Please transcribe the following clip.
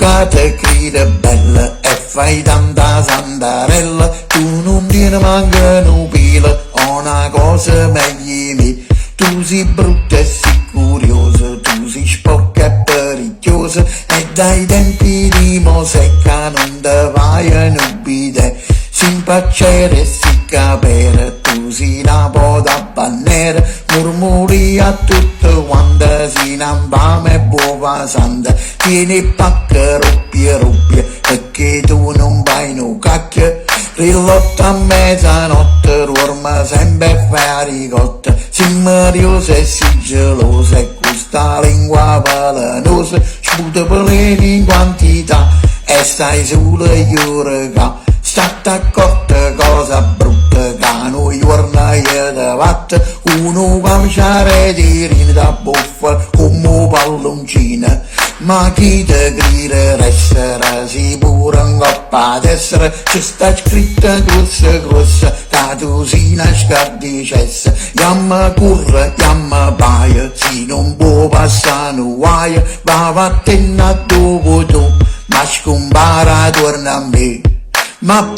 che te crede bella e fai tanta sandarella, tu non tieni manca un pelo, una cosa meglio me. Tu sei brutta e sei curiosa, tu sei sporca e perigliosa, e dai tempi di Mosecca non te vai a nubide. Si impacciare e si capere, tu sei una poda bannera, murmuri a tutto quanto, si n'ambame e buova santa, tieni pacca ruppie, perché tu non vai no cacchio, rilotta a mezzanotte, dorma sempre fuori cotta, si mariosa e si gelosa, e questa lingua velenosa, sputa veleni in quantità, e stai solo io regà. State accorte cosa brutta che noi giorni da vatta, uno camciare di rine da buffa come palloncina, ma chi te grida essere si pure in coppa d'essere, ci sta scritta grossa che tu si una scardicessa, yamma curra, yamma baia, si non può passare no guaia, va vattene dopo tu, ma scompara torna a me. Ma